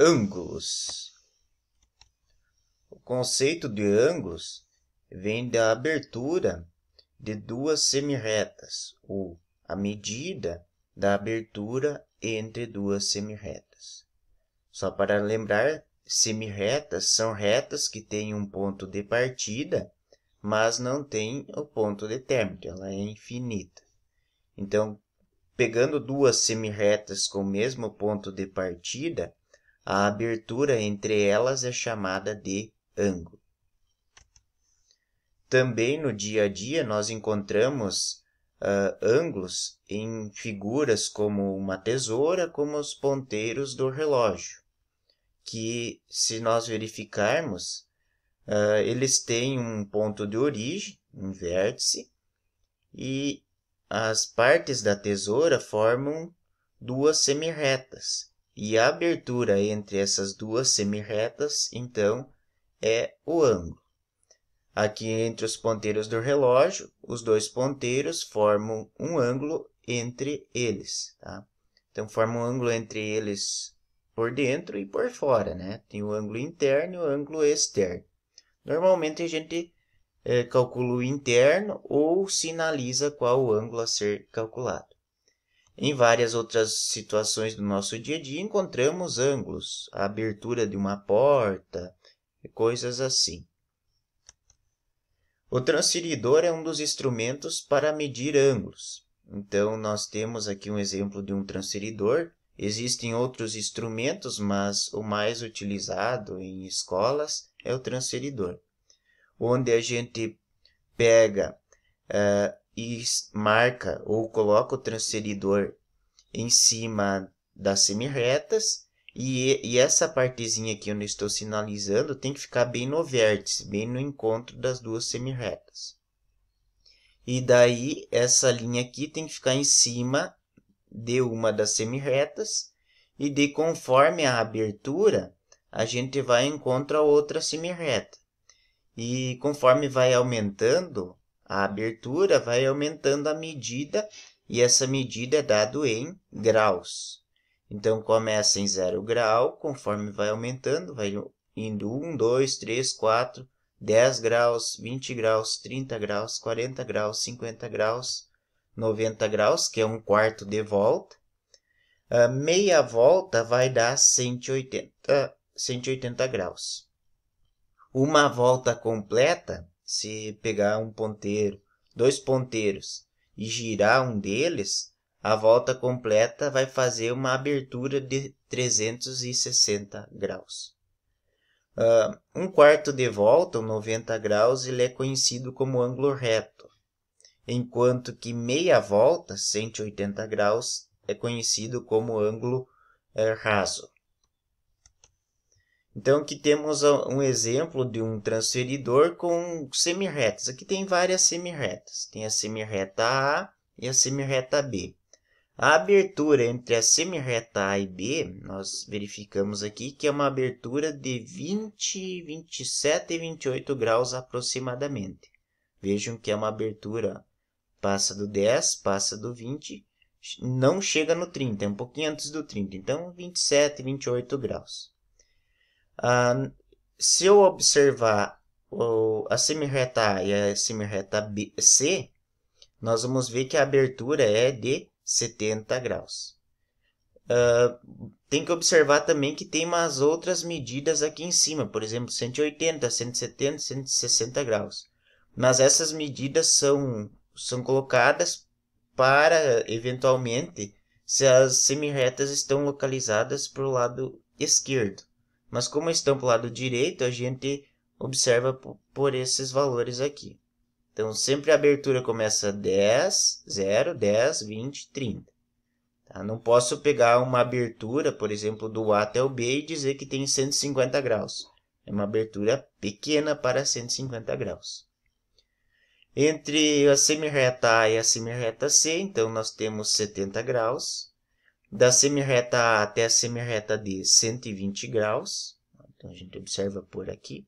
Ângulos. O conceito de ângulos vem da abertura de duas semirretas, ou a medida da abertura entre duas semirretas. Só para lembrar, semirretas são retas que têm um ponto de partida, mas não têm o ponto de término, ela é infinita. Então, pegando duas semirretas com o mesmo ponto de partida, a abertura entre elas é chamada de ângulo. Também no dia a dia nós encontramos ângulos em figuras como uma tesoura, como os ponteiros do relógio, que se nós verificarmos, eles têm um ponto de origem, um vértice, e as partes da tesoura formam duas semirretas. E a abertura entre essas duas semirretas, então, é o ângulo. Aqui entre os ponteiros do relógio, os dois ponteiros formam um ângulo entre eles, tá? Então, formam um ângulo entre eles por dentro e por fora, né? Tem o ângulo interno e o ângulo externo. Normalmente a gente calcula o interno ou sinaliza qual o ângulo a ser calculado. Em várias outras situações do nosso dia a dia, encontramos ângulos, a abertura de uma porta, coisas assim. O transferidor é um dos instrumentos para medir ângulos. Então, nós temos aqui um exemplo de um transferidor. Existem outros instrumentos, mas o mais utilizado em escolas é o transferidor, onde a gente pega e marca ou coloca o transferidor em cima das semirretas e essa partezinha aqui onde eu estou sinalizando tem que ficar bem no vértice, bem no encontro das duas semirretas. E daí essa linha aqui tem que ficar em cima de uma das semirretas e de conforme a abertura a gente vai encontrar outra semirreta. E conforme vai aumentando a abertura, vai aumentando a medida, e essa medida é dada em graus. Então, começa em 0 grau, conforme vai aumentando, vai indo 1, 2, 3, 4, 10 graus, 20 graus, 30 graus, 40 graus, 50 graus, 90 graus, que é um quarto de volta. Meia volta vai dar 180 graus. Uma volta completa, se pegar um ponteiro, dois ponteiros e girar um deles, a volta completa vai fazer uma abertura de 360 graus. Um quarto de volta, 90 graus, ele é conhecido como ângulo reto, enquanto que meia volta, 180 graus, é conhecido como ângulo raso. Então, aqui temos um exemplo de um transferidor com semirretas. Aqui tem várias semirretas. Tem a semirreta A e a semirreta B. A abertura entre a semirreta A e B, nós verificamos aqui que é uma abertura de 20, 27 e 28 graus aproximadamente. Vejam que é uma abertura, passa do 10, passa do 20, não chega no 30, é um pouquinho antes do 30. Então, 27, 28 graus. Se eu observar a semirreta A e a semirreta C, nós vamos ver que a abertura é de 70 graus. Tem que observar também que tem umas outras medidas aqui em cima, por exemplo, 180, 170, 160 graus. Mas essas medidas são colocadas para, eventualmente, se as semirretas estão localizadas para o lado esquerdo. Mas como estão para o lado direito, a gente observa por esses valores aqui. Então, sempre a abertura começa 10, 0, 10, 20, 30. Tá? Não posso pegar uma abertura, por exemplo, do A até o B e dizer que tem 150 graus. É uma abertura pequena para 150 graus. Entre a semirreta A e a semirreta C, então, nós temos 70 graus. Da semirreta A até a semirreta D, 120 graus. Então, a gente observa por aqui.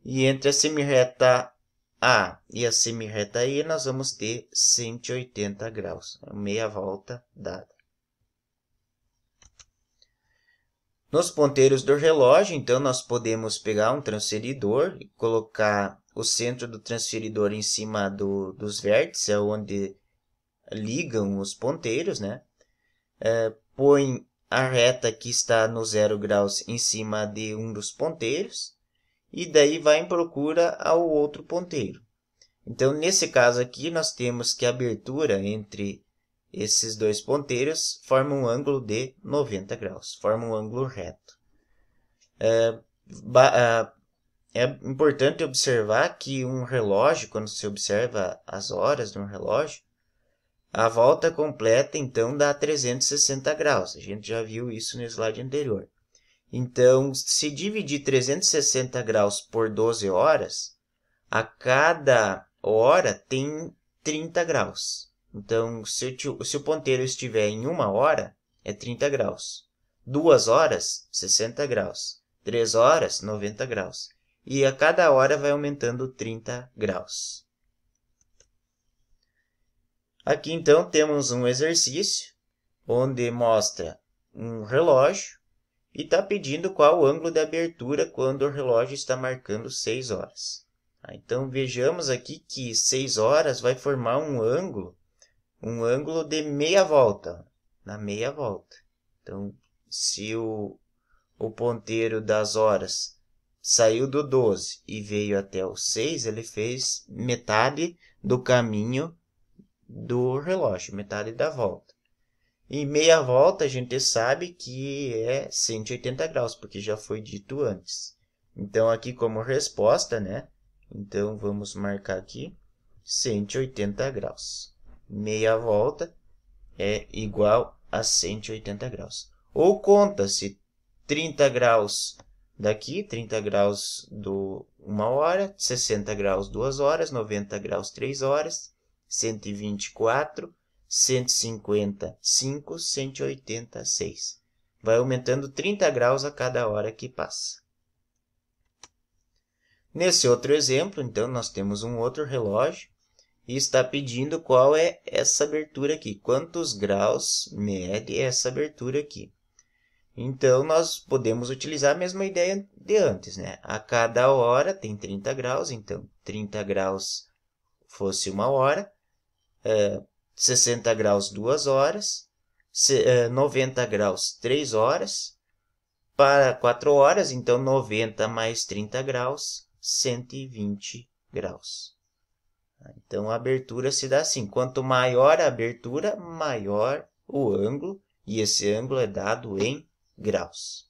E entre a semirreta A e a semirreta E, nós vamos ter 180 graus. Meia volta dada. Nos ponteiros do relógio, então, nós podemos pegar um transferidor e colocar o centro do transferidor em cima dos vértices, onde ligam os ponteiros, né? Põe a reta que está no 0 graus em cima de um dos ponteiros e daí vai em procura ao outro ponteiro. Então, nesse caso aqui, nós temos que a abertura entre esses dois ponteiros forma um ângulo de 90 graus, forma um ângulo reto. É importante observar que um relógio, quando se observa as horas de um relógio, a volta completa, então, dá 360 graus. A gente já viu isso no slide anterior. Então, se dividir 360 graus por 12 horas, a cada hora tem 30 graus. Então, se o ponteiro estiver em 1 hora, é 30 graus. 2 horas, 60 graus. 3 horas, 90 graus. E a cada hora vai aumentando 30 graus. Aqui, então, temos um exercício onde mostra um relógio e está pedindo qual o ângulo de abertura quando o relógio está marcando 6 horas. Então, vejamos aqui que 6 horas vai formar um ângulo de meia volta, na meia volta. Então, se o ponteiro das horas saiu do 12 e veio até o 6, ele fez metade do caminho do relógio, metade da volta. E meia volta a gente sabe que é 180 graus, porque já foi dito antes. Então, aqui como resposta, né? Então, vamos marcar aqui 180 graus. Meia volta é igual a 180 graus. Ou conta-se 30 graus daqui, 30 graus do 1 hora, 60 graus 2 horas, 90 graus 3 horas, 124, 155, 186. Vai aumentando 30 graus a cada hora que passa. Nesse outro exemplo, então, nós temos um outro relógio e está pedindo qual é essa abertura aqui. Quantos graus mede essa abertura aqui? Então, nós podemos utilizar a mesma ideia de antes, né? A cada hora tem 30 graus, então 30 graus fosse 1 hora, 60 graus 2 horas, 90 graus 3 horas, para 4 horas, então 90 mais 30 graus, 120 graus. Então, a abertura se dá assim. Quanto maior a abertura, maior o ângulo, e esse ângulo é dado em graus.